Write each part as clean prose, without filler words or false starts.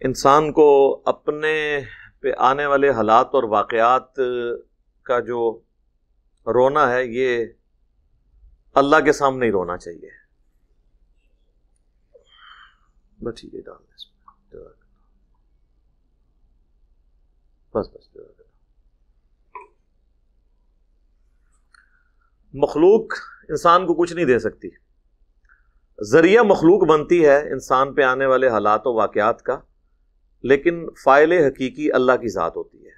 انسان کو اپنے پہ آنے والے حالات اور واقعات کا جو رونا ہے یہ اللہ کے سامنے ہی رونا چاہیے. بس ٹھیک ہے ڈال دیں اس میں. بس مخلوق انسان کو کچھ نہیں دے سکتی. ذریعہ مخلوق بنتی ہے انسان پہ آنے والے حالات و واقعات کا، لیکن فاعل حقیقی اللہ کی ذات ہوتی ہے.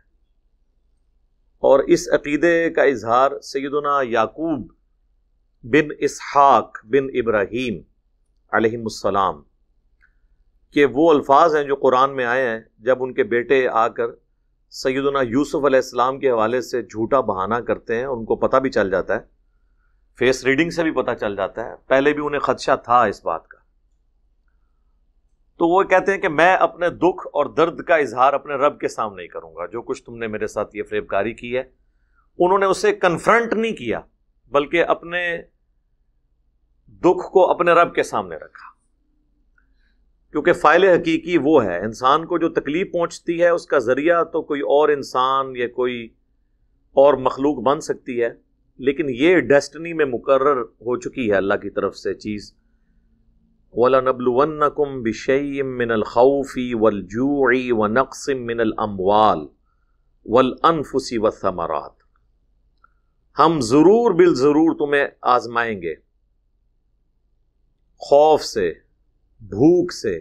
اور اس عقیدے کا اظہار سیدنا یعقوب بن اسحاق بن ابراہیم علیہ السلام کہ وہ الفاظ ہیں جو قرآن میں آئے ہیں جب ان کے بیٹے آ کر سیدنا یوسف علیہ السلام کے حوالے سے جھوٹا بہانہ کرتے ہیں. ان کو پتہ بھی چل جاتا ہے، فیس ریڈنگ سے بھی پتہ چل جاتا ہے، پہلے بھی انہیں خدشہ تھا اس بات کا. تو وہ کہتے ہیں کہ میں اپنے دکھ اور درد کا اظہار اپنے رب کے سامنے ہی کروں گا. جو کچھ تم نے میرے ساتھ یہ فریب کاری کی ہے، انہوں نے اسے کنفرنٹ نہیں کیا بلکہ اپنے دکھ کو اپنے رب کے سامنے رکھا. کیونکہ فاعل حقیقی وہ ہے. انسان کو جو تکلیف پہنچتی ہے اس کا ذریعہ تو کوئی اور انسان یا کوئی اور مخلوق بن سکتی ہے، لیکن یہ ڈیسٹنی میں مقرر ہو چکی ہے اللہ کی طرف سے چیز. وَلَنَبْلُوَنَّكُمْ بِشَيْءٍ مِّنَ الْخَوْفِ وَالْجُوعِ وَنَقْصٍ مِّنَ الْأَمْوَالِ وَالْأَنفُسِ وَالثَّمَرَاتِ. ہم ضرور بالضرور تمہیں آزمائیں گے، خوف سے، بھوک سے،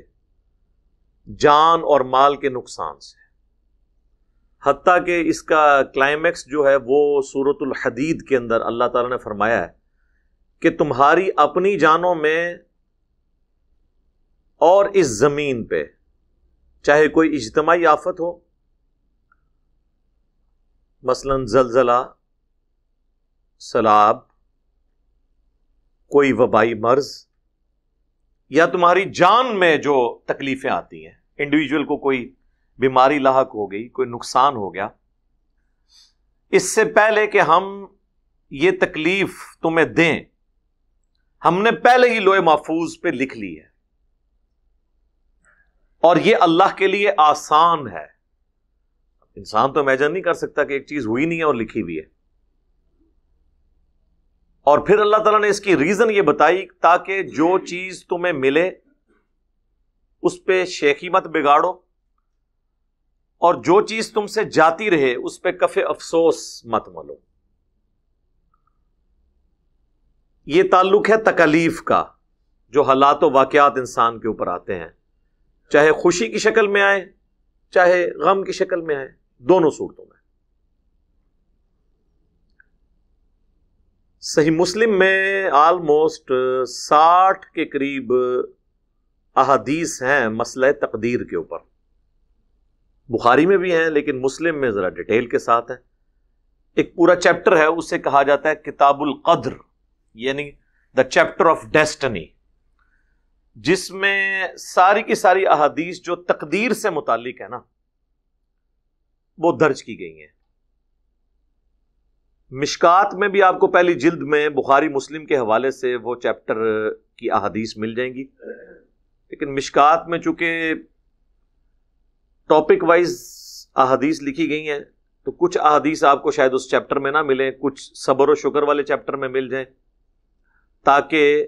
جان اور مال کے نقصان سے. حتیٰ کہ اس کا کلائمیکس جو ہے وہ سورۃ الحدید کے اندر اللہ تعالیٰ نے فرمایا ہے کہ تمہاری اپنی جانوں میں اور اس زمین پہ چاہے کوئی اجتماعی آفت ہو، مثلا زلزلہ، سیلاب، کوئی وبائی مرض، یا تمہاری جان میں جو تکلیفیں آتی ہیں، انڈیویجول کو کوئی بیماری لاحق ہو گئی، کوئی نقصان ہو گیا، اس سے پہلے کہ ہم یہ تکلیف تمہیں دیں ہم نے پہلے ہی لوح محفوظ پہ لکھ لی ہے. اور یہ اللہ کے لیے آسان ہے. انسان تو امیجن نہیں کر سکتا کہ ایک چیز ہوئی نہیں ہے اور لکھی ہوئی ہے. اور پھر اللہ تعالیٰ نے اس کی ریزن یہ بتائی تاکہ جو چیز تمہیں ملے اس پہ شیخی مت بگاڑو، اور جو چیز تم سے جاتی رہے اس پہ کف افسوس مت ملو. یہ تعلق ہے تکالیف کا جو حالات و واقعات انسان کے اوپر آتے ہیں، چاہے خوشی کی شکل میں آئے چاہے غم کی شکل میں آئے، دونوں صورتوں میں. صحیح مسلم میں آلموسٹ 60 کے قریب احادیث ہیں مسئلہ تقدیر کے اوپر. بخاری میں بھی ہیں لیکن مسلم میں ذرا ڈیٹیل کے ساتھ ہیں. ایک پورا چیپٹر ہے، اسے کہا جاتا ہے کتاب القدر، یعنی دا چیپٹر آف ڈیسٹنی، جس میں ساری کی ساری احادیث جو تقدیر سے متعلق ہے نا وہ درج کی گئی ہیں. مشکات میں بھی آپ کو پہلی جلد میں بخاری مسلم کے حوالے سے وہ چیپٹر کی احادیث مل جائیں گی، لیکن مشکات میں چونکہ ٹاپک وائز احادیث لکھی گئی ہیں تو کچھ احادیث آپ کو شاید اس چیپٹر میں نہ ملیں، کچھ صبر و شکر والے چیپٹر میں مل جائیں، تاکہ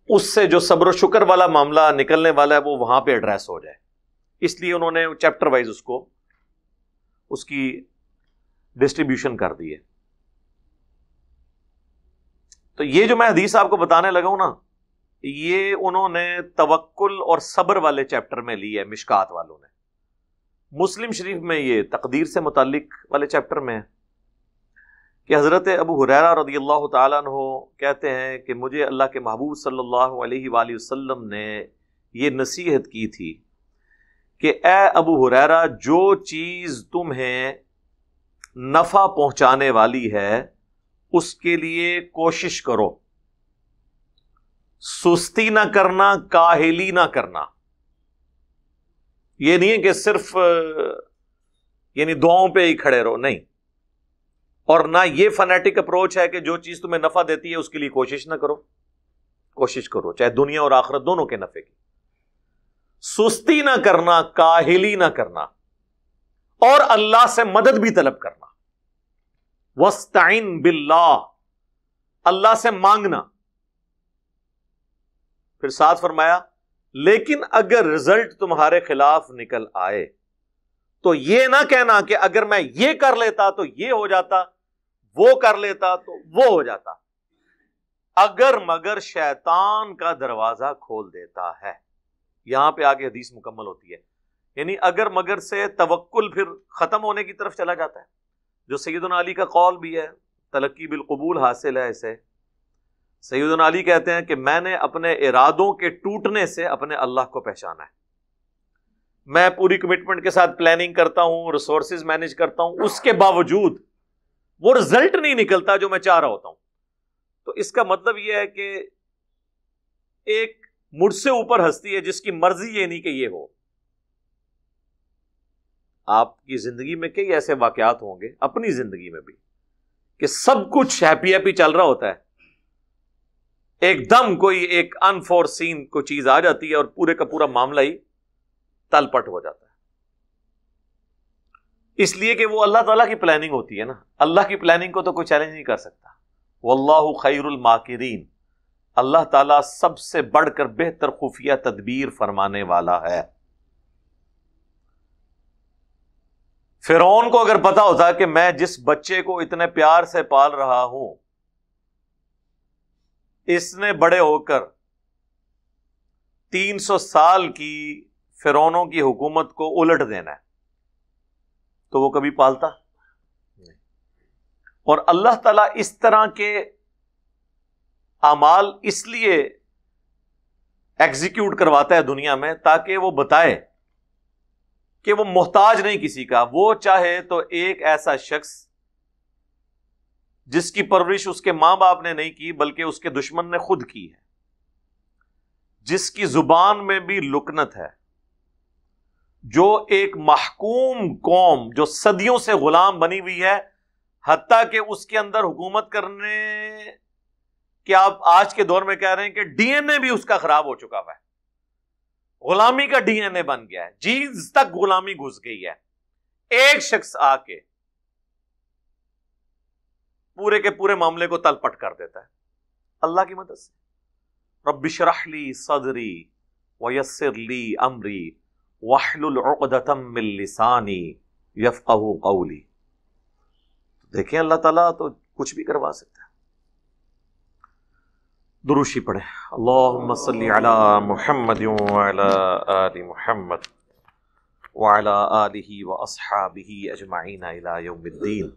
اس سے جو صبر و شکر والا معاملہ نکلنے والا ہے وہ وہاں پہ ایڈریس ہو جائے. اس لیے انہوں نے چیپٹر وائز اس کی ڈسٹریبیوشن کر دی ہے. تو یہ جو میں حدیث آپ کو بتانے لگا ہوں نا، یہ انہوں نے توکل اور صبر والے چیپٹر میں لی ہے مشکات والوں نے. مسلم شریف میں یہ تقدیر سے متعلق والے چیپٹر میں ہے کہ حضرت ابو ہریرہ رضی اللہ تعالیٰ عنہ کہتے ہیں کہ مجھے اللہ کے محبوب صلی اللہ علیہ وآلہ وسلم نے یہ نصیحت کی تھی کہ اے ابو ہریرہ، جو چیز تمہیں نفع پہنچانے والی ہے اس کے لیے کوشش کرو، سستی نہ کرنا، کاہلی نہ کرنا. یہ نہیں ہے کہ صرف یعنی دعاؤں پہ ہی کھڑے رہو، نہیں. اور نہ یہ فنیٹک اپروچ ہے کہ جو چیز تمہیں نفع دیتی ہے اس کے لیے کوشش نہ کرو. کوشش کرو، چاہے دنیا اور آخرت دونوں کے نفع کی. سستی نہ کرنا، کاہلی نہ کرنا، اور اللہ سے مدد بھی طلب کرنا. وَاسْتَعِن بِاللَّهِ، اللہ سے مانگنا. پھر ساتھ فرمایا لیکن اگر رزلٹ تمہارے خلاف نکل آئے تو یہ نہ کہنا کہ اگر میں یہ کر لیتا تو یہ ہو جاتا، وہ کر لیتا تو وہ ہو جاتا. اگر مگر شیطان کا دروازہ کھول دیتا ہے. یہاں پہ آگے حدیث مکمل ہوتی ہے. یعنی اگر مگر سے توکل پھر ختم ہونے کی طرف چلا جاتا ہے، جو سیدنا علی کا قول بھی ہے، تلقی بالقبول حاصل ہے اسے. سیدنا علی کہتے ہیں کہ میں نے اپنے ارادوں کے ٹوٹنے سے اپنے اللہ کو پہچانا ہے. میں پوری کمٹمنٹ کے ساتھ پلاننگ کرتا ہوں، ریسورسز مینیج کرتا ہوں، اس کے باوجود وہ رزلٹ نہیں نکلتا جو میں چاہ رہا ہوتا ہوں. تو اس کا مطلب یہ ہے کہ ایک مجھ سے اوپر ہستی ہے جس کی مرضی یہ نہیں کہ یہ ہو. آپ کی زندگی میں کئی ایسے واقعات ہوں گے، اپنی زندگی میں بھی، کہ سب کچھ ہیپی ہیپی چل رہا ہوتا ہے، ایک دم کوئی ایک انفورسین کوئی چیز آ جاتی ہے اور پورے کا پورا معاملہ ہی تل پٹ ہو جاتا ہے. اس لیے کہ وہ اللہ تعالیٰ کی پلاننگ ہوتی ہے نا. اللہ کی پلاننگ کو تو کوئی چیلنج نہیں کر سکتا. واللہ خیر الماکرین، اللہ تعالیٰ سب سے بڑھ کر بہتر خفیہ تدبیر فرمانے والا ہے. فرعون کو اگر پتا ہوتا کہ میں جس بچے کو اتنے پیار سے پال رہا ہوں اس نے بڑے ہو کر 300 سال کی فرعونوں کی حکومت کو الٹ دینا ہے، تو وہ کبھی پالتا نہیں. اور اللہ تعالیٰ اس طرح کے اعمال اس لیے ایگزیکیوٹ کرواتا ہے دنیا میں تاکہ وہ بتائے کہ وہ محتاج نہیں کسی کا. وہ چاہے تو ایک ایسا شخص جس کی پرورش اس کے ماں باپ نے نہیں کی بلکہ اس کے دشمن نے خود کی ہے، جس کی زبان میں بھی لکنت ہے، جو ایک محکوم قوم جو صدیوں سے غلام بنی ہوئی ہے، حتیٰ کہ اس کے اندر حکومت کرنے کہ آپ آج کے دور میں کہہ رہے ہیں کہ ڈی این اے بھی اس کا خراب ہو چکا ہوا ہے، غلامی کا ڈی این اے بن گیا ہے، جینز تک غلامی گھس گئی ہے. ایک شخص آ کے پورے کے پورے معاملے کو تل پٹ کر دیتا ہے اللہ کی مدد سے. رب اشرح لی صدری ویسر لی امری واحلل عقدۃ من لسانی یفقہوا قولی. دیکھیں اللہ تعالیٰ تو کچھ بھی کروا سکتا ہے. دروشی پڑھیں. اللہم صلی علی محمد وعلی آل محمد وعلی آلہ واصحابہ اجمعین الی یوم الدین.